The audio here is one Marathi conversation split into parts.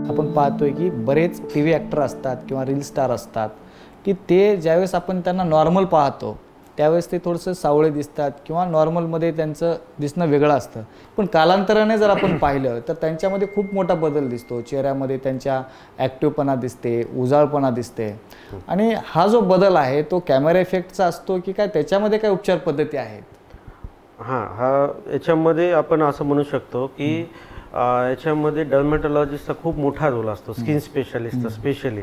आपण पाहतोय की बरेच टीव्ही ॲक्टर असतात किंवा रील स्टार असतात की ते ज्यावेळेस आपण त्यांना नॉर्मल पाहतो त्यावेळेस ते थोडंसं सावळे दिसतात किंवा नॉर्मलमध्ये त्यांचं दिसणं वेगळं असतं, पण कालांतराने जर आपण पाहिलं तर त्यांच्यामध्ये खूप मोठा बदल दिसतो. चेहऱ्यामध्ये त्यांच्या ॲक्टिव्हपणा दिसते, उजाळपणा दिसते. आणि हा जो बदल आहे तो कॅमेरा इफेक्टचा असतो की काय, त्याच्यामध्ये काय उपचार पद्धती आहेत? हा याच्यामध्ये आपण असं म्हणू शकतो की याच्यामध्ये डर्मेटॉलॉजिस्टचा खूप मोठा रोल असतो, स्किन स्पेशालिस्टचा स्पेशली.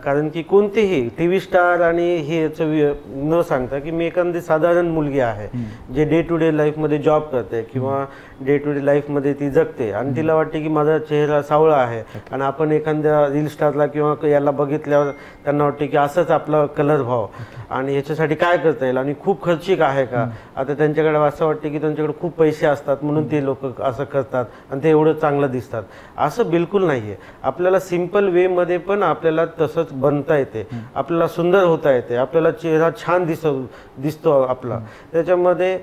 कारण की कोणतेही टीव्ही स्टार आणि हे याचं न सांगता की मी एखादी साधारण मुलगी आहे जे डे टू डे लाईफमध्ये जॉब करते किंवा डे टू डे लाईफमध्ये ती जगते आणि तिला वाटते की माझा चेहरा सावळा आहे आणि आपण एखाद्या रील स्टारला किंवा याला बघितल्यावर त्यांना वाटते की असंच आपला कलर व्हावं आणि याच्यासाठी काय करता येईल आणि खूप खर्चिक आहे का. आता त्यांच्याकडे असं वाटते की त्यांच्याकडे खूप पैसे असतात म्हणून ते लोक असं करतात आणि ते एवढं चांगलं दिसतात. असं बिलकुल नाही आहे. आपल्याला सिम्पल वेमध्ये पण आपल्याला तसंच बनता येते, आपल्याला सुंदर होता येते, आपल्याला चेहरा छान दिसतो आपला. त्याच्यामध्ये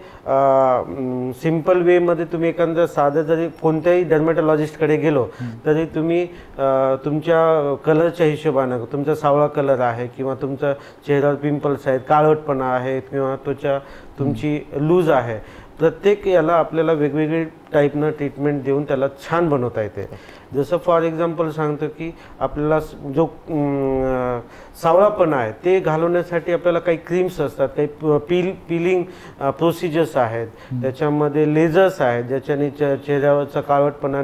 सिम्पल वेमध्ये तुम्ही एखादं साधं जरी कोणत्याही डर्मेटॉलॉजिस्टकडे गेलो तरी तुम्ही तुमच्या कलरच्या हिशोबानं, तुमचा सावळा कलर आहे किंवा तुमचा चेहऱ्यावर पिंपल्स आहेत, काळवटपणा आहे किंवा त्वचा तुमची लूज आहे, प्रत्येक याला आपल्याला वेगवेगळी टाईपनं ट्रीटमेंट देऊन त्याला छान बनवता येते. जसं फॉर एक्झाम्पल सांगतो की आपल्याला जो सावळापणा आहे ते घालवण्यासाठी आपल्याला काही क्रीम्स असतात, काही पिलिंग प्रोसिजर्स आहेत, त्याच्यामध्ये लेझर्स आहेत ज्याच्याने चेहऱ्यावरचा काळवटपणा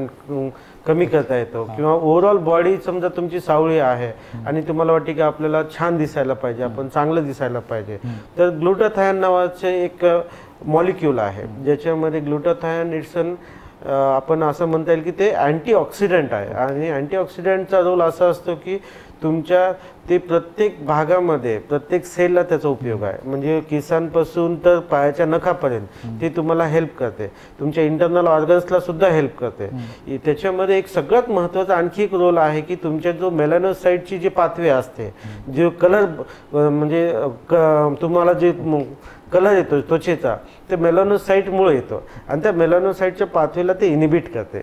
कमी करता येतो. किंवा ओव्हरऑल बॉडी समजा तुमची सावळी आहे आणि तुम्हाला वाटते की आपल्याला छान दिसायला पाहिजे, आपण चांगलं दिसायला पाहिजे, तर ग्लुटाथायोन नावाचे एक मॉलिक्यूल आहे ज्याच्यामध्ये ग्लुटाथायोन इट्स आपण असं म्हणता येईल की ते अँटीऑक्सिडंट आहे. आणि अँटीऑक्सिडंटचा रोल असा असतो की तुमच्या ते प्रत्येक भागामध्ये प्रत्येक सेलला त्याचा उपयोग आहे. म्हणजे केसांपासून तर पायाच्या नखापर्यंत ते तुम्हाला हेल्प करते, तुमच्या इंटरनल ऑर्गन्सला सुद्धा हेल्प करते. त्याच्यामध्ये एक सगळ्यात महत्त्वाचा आणखी एक रोल आहे की तुमच्या जो मेलानोसाइटची जी पाथवे असते, जो कलर म्हणजे तुम्हाला जे कलर येतो त्वचेचा, ते मेलानोसाइटमुळे येतो आणि त्या मेलानोसाइटच्या पाथवेला ते इनिबिट करते,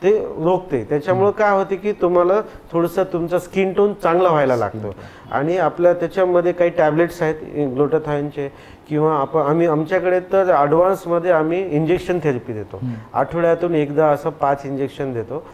ते रोखते. त्याच्यामुळे काय होते की तुम्हाला थोडंसं तुमचा स्किन टोन चांगला व्हायला लागतो. आणि आपल्या त्याच्यामध्ये काही टॅबलेट्स आहेत ग्लुटाथायोनचे किंवा आमच्याकडे तर ॲडव्हान्समध्ये आम्ही इंजेक्शन थेरपी देतो. आठवड्यातून एकदा असं 5 इंजेक्शन देतो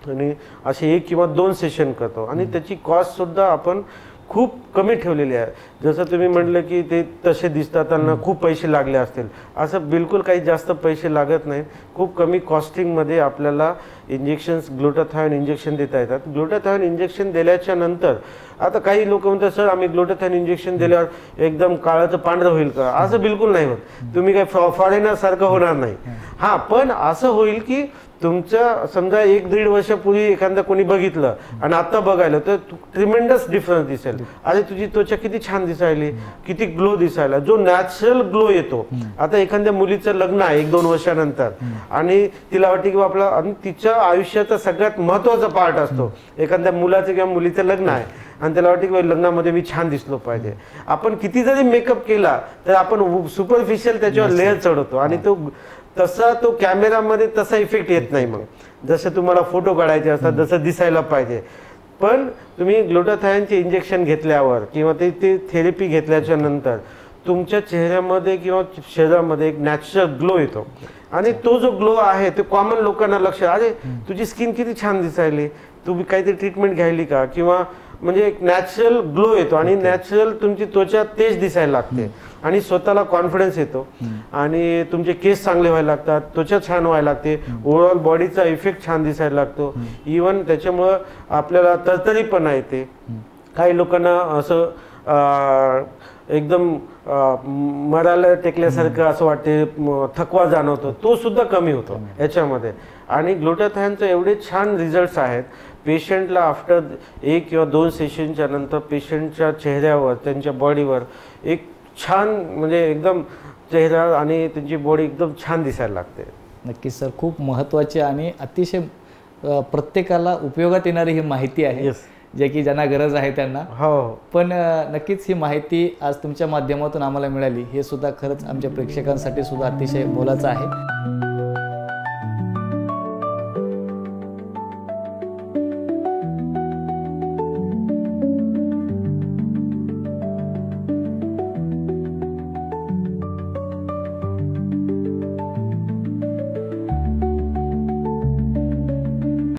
आणि असे 1 किंवा 2 सेशन करतो. आणि त्याची कॉस्टसुद्धा आपण खूप कमी ठेवलेली आहे. जसं तुम्ही म्हटलं की ते तसे दिसतात त्यांना खूप पैसे लागले असतील, असं बिलकुल काही जास्त पैसे लागत नाहीत. खूप कमी कॉस्टिंगमध्ये आपल्याला इंजेक्शन्स, ग्लुटाथायोन इंजेक्शन देता येतात. ग्लुटाथायोन इंजेक्शन दिल्याच्या नंतर आता काही लोक म्हणतात सर आम्ही ग्लुटाथायोन इंजेक्शन दिल्यावर एकदम काळाचं पांढरं होईल का. असं बिलकुल नाही होत. तुम्ही काही फॉरेनरसारखं होणार नाही. हां, पण असं होईल की तुमच्या समजा 1-1.5 वर्षापूर्वी एखादा कोणी बघितलं आणि आता बघायला तर ट्रिमेंडस डिफरन्स दिसेल. अरे तुझी त्वचा किती छान दिसायली, किती ग्लो दिसायला, जो नॅचरल ग्लो येतो. आता एखाद्या मुलीचं लग्न आहे 1-2 वर्षानंतर आणि तिला वाटते की आपला, आणि तिच्या आयुष्याचा सगळ्यात महत्त्वाचा पार्ट असतो एखाद्या मुलाचं किंवा मुलीचं लग्न आहे आणि त्याला वाटते की लग्नामध्ये मी छान दिसलो पाहिजे. आपण किती जरी मेकअप केला तर आपण सुपरफिशियल त्याच्यावर लेअर चढवतो आणि तो कॅमेरामध्ये तसा इफेक्ट येत नाही. मग जसं तुम्हाला फोटो काढायचे असतात, जसं दिसायला पाहिजे. पण तुम्ही ग्लुटाथायोनचे इंजेक्शन घेतल्यावर किंवा ते थेरपी घेतल्याच्या नंतर तुमच्या चेहऱ्यामध्ये किंवा शरीरामध्ये एक नॅचरल ग्लो येतो. आणि तो जो ग्लो आहे तो कॉमन लोकांना लक्ष, अरे तुझी स्किन किती छान दिसायली, तुम्ही काहीतरी ट्रीटमेंट घ्यायली का, किंवा म्हणजे एक नॅचरल ग्लो येतो आणि नॅचरल तुमची त्वचा तेज दिसायला लागते आणि स्वतःला कॉन्फिडन्स येतो आणि तुमचे केस चांगले व्हायला लागतात, त्वचा छान व्हायला लागते, ओव्हरऑल बॉडीचा इफेक्ट छान दिसायला लागतो. इवन त्याच्यामुळं आपल्याला तरतरीपणा येते. काही लोकांना असं एकदम मराला टेकल्यासारखं असं वाटते, थकवा जाणवतो, तो सुद्धा कमी होतो याच्यामध्ये. आणि ग्लुटाथायोनचे एवढे छान रिझल्ट्स आहेत. पेशंटला आफ्टर 1 किंवा 2 सेशनच्या नंतर पेशंटच्या चेहऱ्यावर, त्यांच्या बॉडीवर एक छान म्हणजे एकदम चेहरा आणि त्यांची बॉडी एकदम छान दिसायला लागते. नक्कीच सर, खूप महत्त्वाची आणि अतिशय प्रत्येकाला उपयोगात येणारी ही माहिती आहे, जे की ज्यांना गरज आहे त्यांना. हो, पण नक्कीच ही माहिती आज तुमच्या माध्यमातून आम्हाला मिळाली, हे सुद्धा खरंच आमच्या प्रेक्षकांसाठी सुद्धा अतिशय मोलाचं आहे.